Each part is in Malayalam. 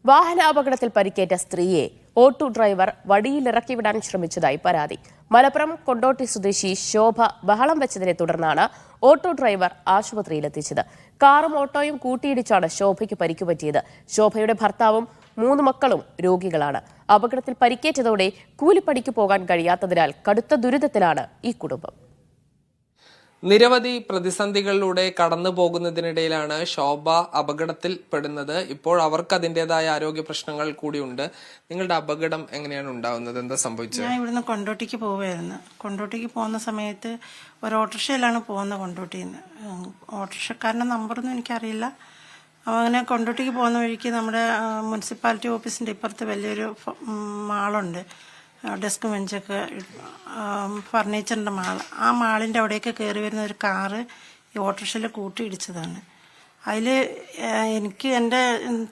വാഹനാപകടത്തിൽ പരിക്കേറ്റ സ്ത്രീയെ ഓട്ടോ ഡ്രൈവർ വടിയിലിറക്കി വിടാൻ ശ്രമിച്ചതായി പരാതി. മലപ്പുറം കൊണ്ടോട്ടി സ്വദേശി ശോഭ ബഹളം വെച്ചതിനെ തുടർന്നാണ് ഓട്ടോ ഡ്രൈവർ ആശുപത്രിയിലെത്തിച്ചത്. കാറും ഓട്ടോയും കൂട്ടിയിടിച്ചാണ് ശോഭയ്ക്ക് പരിക്കുപറ്റിയത്. ശോഭയുടെ ഭർത്താവും 3 മക്കളും രോഗികളാണ്. അപകടത്തിൽ പരിക്കേറ്റതോടെ കൂലിപ്പണിക്ക് പോകാൻ കഴിയാത്തതിനാൽ കടുത്ത ദുരിതത്തിലാണ് ഈ കുടുംബം. നിരവധി പ്രതിസന്ധികളിലൂടെ കടന്നു പോകുന്നതിനിടയിലാണ് ശോഭ അപകടത്തിൽപ്പെടുന്നത്. ഇപ്പോൾ അവർക്ക് അതിൻ്റെതായ ആരോഗ്യ പ്രശ്നങ്ങൾ കൂടിയുണ്ട്. നിങ്ങളുടെ അപകടം എങ്ങനെയാണ് ഉണ്ടാവുന്നത്? എന്താ സംഭവിച്ചത്? ഞാൻ ഇവിടുന്ന് കൊണ്ടോട്ടിക്ക് പോവുകയായിരുന്നു. കൊണ്ടോട്ടിക്ക് പോകുന്ന സമയത്ത് ഒരു ഓട്ടോറിക്ഷയിലാണ് പോകുന്നത്. കൊണ്ടോട്ടിയിൽ നിന്ന് ഓട്ടോറിക്ഷക്കാരൻ്റെ നമ്പറൊന്നും എനിക്കറിയില്ല. അങ്ങനെ കൊണ്ടോട്ടിക്ക് പോകുന്ന വഴിക്ക് നമ്മുടെ മുനിസിപ്പാലിറ്റി ഓഫീസിൻ്റെ ഇപ്പുറത്ത് വലിയൊരു മാളുണ്ട്, ഡെസ്ക് ബെഞ്ചൊക്കെ ഫർണിച്ചറിൻ്റെ മാൾ. ആ മാളിൻ്റെ അവിടേക്ക് കയറി വരുന്ന ഒരു കാറ് ഈ ഓട്ടോറിക്ഷയിൽ കൂട്ടിയിടിച്ചതാണ്. അതിൽ എനിക്ക് എൻ്റെ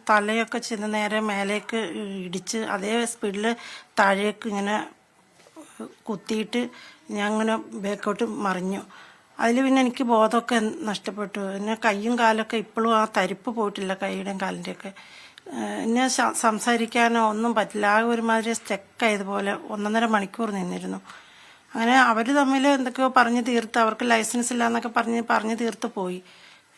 തലയൊക്കെ ചെന്ന് നേരെ മേലേക്ക് ഇടിച്ച് അതേ സ്പീഡിൽ താഴേക്ക് ഇങ്ങനെ കുത്തിയിട്ട് ഞാൻ ഇങ്ങനെ ബേക്കോട്ട് മറിഞ്ഞു. അതിൽ പിന്നെ എനിക്ക് ബോധമൊക്കെ നഷ്ടപ്പെട്ടു. പിന്നെ കൈയും കാലൊക്കെ ഇപ്പോഴും ആ തരിപ്പ് പോയിട്ടില്ല, കൈയുടെയും കാലിൻ്റെയൊക്കെ. എന്നെ സംസാരിക്കാനോ ഒന്നും പറ്റില്ല. ആ ഒരുമാതിരി സ്റ്റക്കായതുപോലെ 1.5 മണിക്കൂർ നിന്നിരുന്നു. അങ്ങനെ അവർ തമ്മിൽ എന്തൊക്കെയോ പറഞ്ഞ് തീർത്ത്, അവർക്ക് ലൈസൻസ് ഇല്ല എന്നൊക്കെ പറഞ്ഞ് തീർത്ത് പോയി.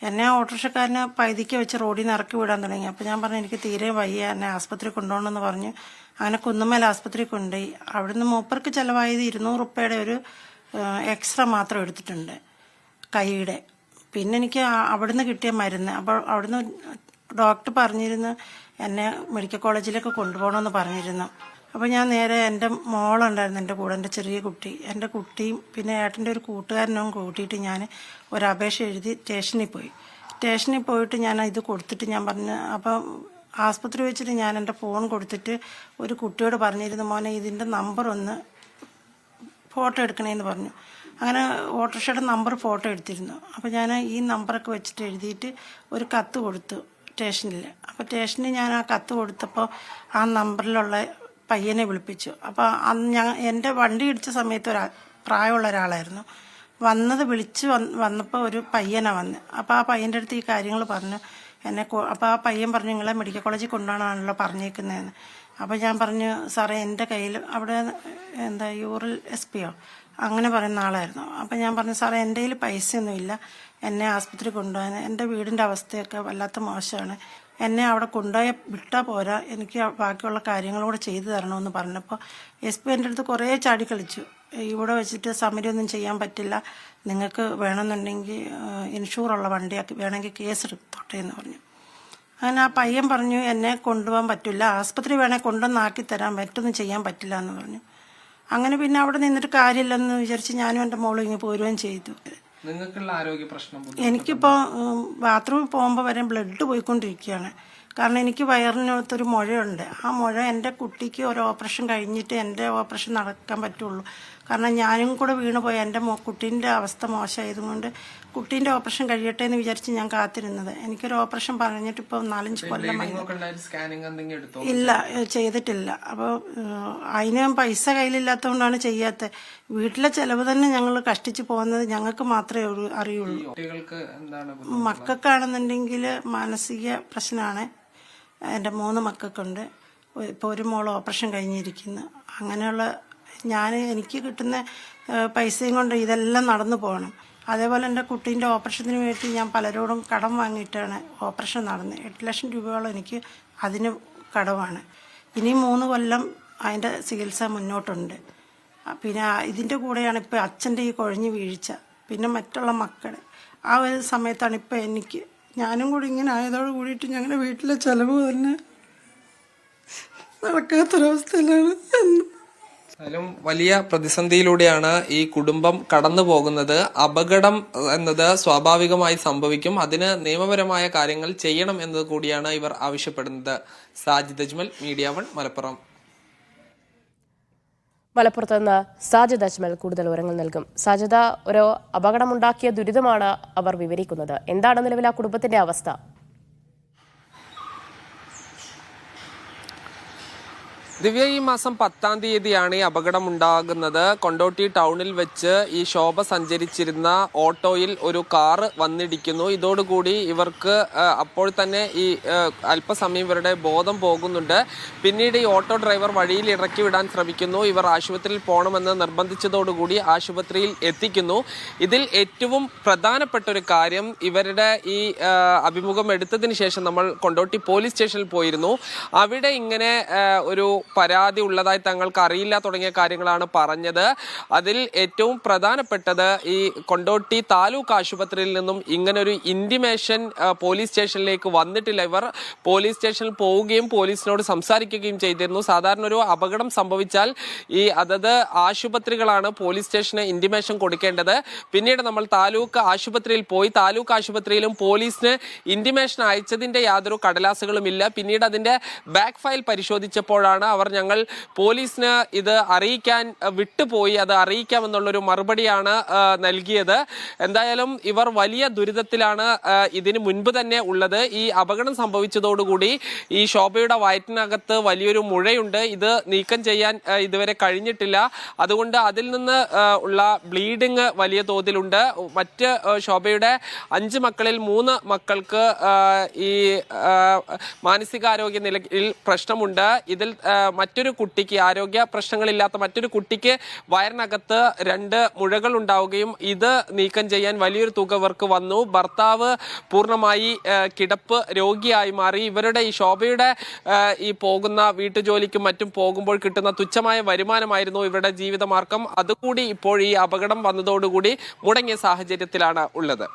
എന്നെ ഓട്ടോറിക്ഷക്കാരനെ പൈതിക്ക് വെച്ച് റോഡിൽ നിന്ന് ഇറക്കി വിടാൻ തുടങ്ങി. അപ്പോൾ ഞാൻ പറഞ്ഞു എനിക്ക് തീരെ വയ്യ, എന്നെ ആസ്പത്രി കൊണ്ടുപോകണമെന്ന് പറഞ്ഞ് അങ്ങനെ കുന്നുമ്മൽ ആസ്പത്രി കൊണ്ടുപോയി. അവിടുന്ന് മൂപ്പർക്ക് ചിലവായത് 200 രൂപയുടെ ഒരു എക്സ്ട്രാ മാത്രം എടുത്തിട്ടുണ്ട് കൈയുടെ. പിന്നെ എനിക്ക് അവിടുന്ന് കിട്ടിയ മരുന്ന്, അപ്പോൾ അവിടുന്ന് ഡോക്ടർ പറഞ്ഞിരുന്നു എന്നെ മെഡിക്കൽ കോളേജിലേക്ക് കൊണ്ടുപോകണമെന്ന് പറഞ്ഞിരുന്നു. അപ്പോൾ ഞാൻ നേരെ എൻ്റെ മോളുണ്ടായിരുന്നു എൻ്റെ കൂടെ, എൻ്റെ ചെറിയ കുട്ടി, എൻ്റെ കുട്ടിയും പിന്നെ ഏട്ടൻ്റെ ഒരു കൂട്ടുകാരനും കൂട്ടിയിട്ട് ഞാൻ ഒരു അപേക്ഷ എഴുതി സ്റ്റേഷനിൽ പോയിട്ട് ഞാൻ ഇത് കൊടുത്തിട്ട് ഞാൻ പറഞ്ഞു. അപ്പം ആസ്പത്രി വെച്ചിട്ട് ഞാൻ എൻ്റെ ഫോൺ കൊടുത്തിട്ട് ഒരു കുട്ടിയോട് പറഞ്ഞിരുന്നു, മോനെ ഇതിൻ്റെ നമ്പർ ഒന്ന് ഫോട്ടോ എടുക്കണേന്ന് പറഞ്ഞു. അങ്ങനെ ഓട്ടോറിക്ഷയുടെ നമ്പർ ഫോട്ടോ എടുത്തിരുന്നു. അപ്പോൾ ഞാൻ ഈ നമ്പറൊക്കെ വെച്ചിട്ട് എഴുതിയിട്ട് ഒരു കത്ത് കൊടുത്തു സ്റ്റേഷനിൽ. അപ്പോൾ സ്റ്റേഷനിൽ ഞാൻ ആ കത്ത് കൊടുത്തപ്പോൾ ആ നമ്പറിലുള്ള പയ്യനെ വിളിപ്പിച്ചു. അപ്പോൾ അന്ന് എൻ്റെ വണ്ടി ഇടിച്ച സമയത്ത് പ്രായമുള്ള ഒരാളായിരുന്നു വന്നത്. വന്നപ്പോൾ ഒരു പയ്യനാണ് വന്നത്. അപ്പോൾ ആ പയ്യൻ്റെ അടുത്ത് ഈ കാര്യങ്ങൾ പറഞ്ഞു എന്നെ. അപ്പോൾ ആ പയ്യൻ പറഞ്ഞു നിങ്ങളെ മെഡിക്കൽ കോളേജിൽ കൊണ്ടുപോകണമാണല്ലോ പറഞ്ഞേക്കുന്നതെന്ന്. അപ്പോൾ ഞാൻ പറഞ്ഞു സാറേ എൻ്റെ കയ്യിൽ അവിടെ യൂറിൽ SP അങ്ങനെ പറയുന്ന ആളായിരുന്നു. അപ്പം ഞാൻ പറഞ്ഞു സാറേ എൻ്റെ കയ്യിൽ പൈസയൊന്നുമില്ല, എന്നെ ആസ്പത്രി കൊണ്ടുപോകാൻ, എൻ്റെ വീടിൻ്റെ അവസ്ഥയൊക്കെ വല്ലാത്ത മോശമാണ്, എന്നെ അവിടെ കൊണ്ടുപോയി വിട്ടാൽ പോരാ, എനിക്ക് ബാക്കിയുള്ള കാര്യങ്ങളൂടെ ചെയ്തു തരണമെന്ന് പറഞ്ഞപ്പോൾ SP എൻ്റെ അടുത്ത് കുറേ ചാടി കളിച്ചു. ഇവിടെ വെച്ചിട്ട് സമരമൊന്നും ചെയ്യാൻ പറ്റില്ല, നിങ്ങൾക്ക് വേണമെന്നുണ്ടെങ്കിൽ ഇൻഷൂറുള്ള വണ്ടിയാക്കി വേണമെങ്കിൽ കേസ് എടുത്തോട്ടെ എന്ന് പറഞ്ഞു. അങ്ങനെ ആ പയ്യൻ പറഞ്ഞു എന്നെ കൊണ്ടുപോകാൻ പറ്റില്ല, ആസ്പത്രി വേണേൽ കൊണ്ടുവന്നാക്കി തരാൻ, മറ്റൊന്നും ചെയ്യാൻ പറ്റില്ല എന്ന് പറഞ്ഞു. അങ്ങനെ പിന്നെ അവിടെ നിന്നിട്ട് കാര്യമില്ലെന്ന് വിചാരിച്ച് ഞാനും എൻ്റെ മോളും ഇങ്ങനെ പോരുകയും ചെയ്തു. നിങ്ങൾക്കുള്ള ആരോഗ്യ പ്രശ്നം? എനിക്കിപ്പോൾ ബാത്റൂമിൽ പോകുമ്പോൾ വരെ ബ്ലഡ് പോയിക്കൊണ്ടിരിക്കുകയാണ്. കാരണം എനിക്ക് വയറിനകത്തൊരു മുഴയുണ്ട്. ആ മുഴ എൻ്റെ കുട്ടിക്ക് ഒരു ഓപ്പറേഷൻ കഴിഞ്ഞിട്ട് എൻ്റെ ഓപ്പറേഷൻ നടക്കാൻ പറ്റുള്ളൂ. കാരണം ഞാനും കൂടെ വീണ് പോയി. എൻ്റെ കുട്ടീൻ്റെ അവസ്ഥ മോശമായതുകൊണ്ട് കുട്ടീൻ്റെ ഓപ്പറേഷൻ കഴിയട്ടെ എന്ന് വിചാരിച്ച് ഞാൻ കാത്തിരുന്നത്. എനിക്കൊരു ഓപ്പറേഷൻ പറഞ്ഞിട്ട് ഇപ്പോൾ 4-5 കൊല്ലമായി. ഇല്ല, ചെയ്തിട്ടില്ല. അപ്പോൾ അതിന് പൈസ കയ്യിലില്ലാത്തതുകൊണ്ടാണ് ചെയ്യാത്തത്. വീട്ടിലെ ചിലവ് തന്നെ ഞങ്ങൾ കഷ്ടിച്ച് പോകുന്നത് ഞങ്ങൾക്ക് മാത്രമേ അറിയുള്ളൂ. മക്കൾക്കാണെന്നുണ്ടെങ്കിൽ മാനസിക പ്രശ്നമാണ്. എൻ്റെ 3 മക്കൾക്കുണ്ട്. ഇപ്പോൾ ഒരു മോൾ ഓപ്പറേഷൻ കഴിഞ്ഞിരിക്കുന്നു. അങ്ങനെയുള്ള എനിക്ക് കിട്ടുന്ന പൈസയും കൊണ്ട് ഇതെല്ലാം നടന്നു പോകണം. അതേപോലെ എൻ്റെ കുട്ടീൻ്റെ ഓപ്പറേഷത്തിന് വേണ്ടി ഞാൻ പലരോടും കടം വാങ്ങിയിട്ടാണ് ഓപ്പറേഷൻ നടന്നത്. 8 ലക്ഷം രൂപയോളം എനിക്ക് അതിന് കടമാണ്. ഇനി 3 കൊല്ലം അതിൻ്റെ ചികിത്സ മുന്നോട്ടുണ്ട്. പിന്നെ ഇതിൻ്റെ കൂടെയാണ് ഇപ്പോൾ അച്ഛൻ്റെ ഈ കുഴഞ്ഞു വീഴ്ച, പിന്നെ മറ്റുള്ള മക്കളെ. ആ ഒരു സമയത്താണ് ഇപ്പോൾ ഞാനും കൂടി ഇങ്ങനെ ആയതോട് കൂടിയിട്ട് ഞങ്ങളുടെ വീട്ടിലെ ചിലവ് തന്നെ നടക്കാത്തൊരവസ്ഥയിലാണ്. വലിയ പ്രതിസന്ധിയിലൂടെയാണ് ഈ കുടുംബം കടന്നു പോകുന്നത്. അപകടം എന്നത് സ്വാഭാവികമായി സംഭവിക്കും, അതിന് നിയമപരമായ കാര്യങ്ങൾ ചെയ്യണം എന്നത് കൂടിയാണ് ഇവർ ആവശ്യപ്പെടുന്നത്. സാജിദ് അജ്മൽ, മീഡിയ 1, മലപ്പുറം. മലപ്പുറത്ത് നിന്ന് സാജിദ് അജ്മൽ കൂടുതൽ വിവരങ്ങൾ നൽകും. സാജിദ, ഒരു അപകടമുണ്ടാക്കിയ ദുരിതമാണ് അവർ വിവരിക്കുന്നത്. എന്താണ് നിലവിൽ ആ കുടുംബത്തിന്റെ അവസ്ഥ? ദിവ്യ, ഈ മാസം 10-ാം തീയതിയാണ് ഈ അപകടം ഉണ്ടാകുന്നത്. കൊണ്ടോട്ടി ടൗണിൽ വെച്ച് ഈ ശോഭ സഞ്ചരിച്ചിരുന്ന ഓട്ടോയിൽ ഒരു കാറ് വന്നിടിക്കുന്നു. ഇതോടുകൂടി ഇവർക്ക് അപ്പോൾ തന്നെ ഈ അല്പസമയം ഇവരുടെ ബോധം പോകുന്നുണ്ട്. പിന്നീട് ഈ ഓട്ടോ ഡ്രൈവർ വഴിയിൽ ഇറക്കി വിടാൻ ശ്രമിക്കുന്നു. ഇവർ ആശുപത്രിയിൽ പോകണമെന്ന് നിർബന്ധിച്ചതോടുകൂടി ആശുപത്രിയിൽ എത്തിക്കുന്നു. ഇതിൽ ഏറ്റവും പ്രധാനപ്പെട്ട ഒരു കാര്യം, ഇവരുടെ ഈ അഭിമുഖം എടുത്തതിന് ശേഷം നമ്മൾ കൊണ്ടോട്ടി പോലീസ് സ്റ്റേഷനിൽ പോയിരുന്നു. അവിടെ ഇങ്ങനെ ഒരു പരാതി ഉള്ളതായി തങ്ങൾക്ക് അറിയില്ല തുടങ്ങിയ കാര്യങ്ങളാണ് പറഞ്ഞത്. അതിൽ ഏറ്റവും പ്രധാനപ്പെട്ടത്, ഈ കൊണ്ടോട്ടി താലൂക്ക് ആശുപത്രിയിൽ നിന്നും ഇങ്ങനെ ഒരു ഇന്റിമേഷൻ പോലീസ് സ്റ്റേഷനിലേക്ക് വന്നിട്ടില്ല. ഇവർ പോലീസ് സ്റ്റേഷനിൽ പോവുകയും പോലീസിനോട് സംസാരിക്കുകയും ചെയ്തിരുന്നു. സാധാരണ ഒരു അപകടം സംഭവിച്ചാൽ ഈ അതത് ആശുപത്രികളാണ് പോലീസ് സ്റ്റേഷന് ഇന്റിമേഷൻ കൊടുക്കേണ്ടത്. പിന്നീട് നമ്മൾ താലൂക്ക് ആശുപത്രിയിൽ പോയി, താലൂക്ക് ആശുപത്രിയിലും പോലീസിന് ഇന്റിമേഷൻ അയച്ചതിന്റെ യാതൊരു കടലാസുകളും ഇല്ല. പിന്നീട് അതിന്റെ ബാക്ക് ഫയൽ പരിശോധിച്ചപ്പോഴാണ് അവർ ഞങ്ങൾ പോലീസിന് ഇത് അറിയിക്കാൻ വിട്ടുപോയി, അത് അറിയിക്കാമെന്നുള്ളൊരു മറുപടിയാണ് നൽകിയത്. എന്തായാലും ഇവർ വലിയ ദുരിതത്തിലാണ് ഇതിന് മുൻപ് തന്നെ ഉള്ളത്. ഈ അപകടം സംഭവിച്ചതോടുകൂടി ഈ ശോഭയുടെ വയറ്റിനകത്ത് വലിയൊരു മുഴയുണ്ട്. ഇത് നീക്കം ചെയ്യാൻ ഇതുവരെ കഴിഞ്ഞിട്ടില്ല. അതുകൊണ്ട് അതിൽ നിന്ന് ഉള്ള ബ്ലീഡിങ് വലിയ തോതിലുണ്ട്. മറ്റ് ശോഭയുടെ 5 മക്കളിൽ 3 മക്കൾക്ക് ഈ മാനസികാരോഗ്യ നിലയിൽ പ്രശ്നമുണ്ട്. ഇതിൽ മറ്റൊരു കുട്ടിക്ക്, ആരോഗ്യ പ്രശ്നങ്ങളില്ലാത്ത മറ്റൊരു കുട്ടിക്ക് വയറിനകത്ത് 2 മുഴകൾ ഉണ്ടാവുകയും ഇത് നീക്കം ചെയ്യാൻ വലിയൊരു തുക ഇവർക്ക് വന്നു. ഭർത്താവ് പൂർണ്ണമായി കിടപ്പ് രോഗിയായി മാറി. ഇവരുടെ ഈ ശോഭയുടെ ഈ പോകുന്ന വീട്ടുജോലിക്കും മറ്റും പോകുമ്പോൾ കിട്ടുന്ന തുച്ഛമായ വരുമാനമായിരുന്നു ഇവരുടെ ജീവിതമാർഗം. അതുകൂടി ഇപ്പോൾ ഈ അപകടം വന്നതോടുകൂടി മുടങ്ങിയ സാഹചര്യത്തിലാണ് ഉള്ളത്.